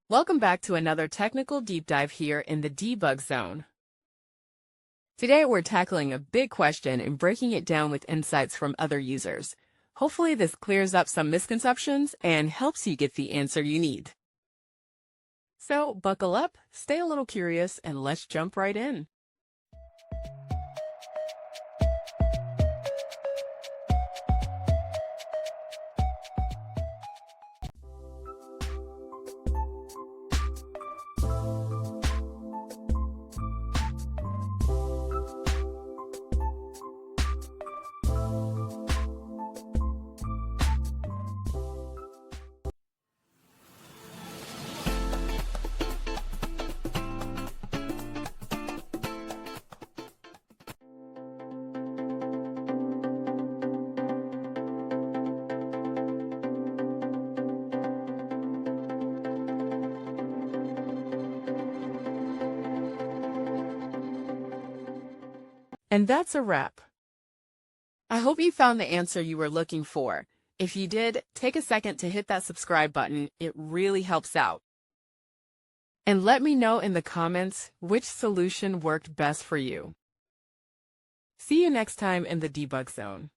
Welcome back to another technical deep dive here in the debug zone. Today we're tackling a big question and breaking it down with insights from other users. Hopefully this clears up some misconceptions and helps you get the answer you need. So buckle up, stay a little curious, and let's jump right in. And that's a wrap. I hope you found the answer you were looking for. If you did, take a second to hit that subscribe button. It really helps out. And let me know in the comments which solution worked best for you. See you next time in the debug zone.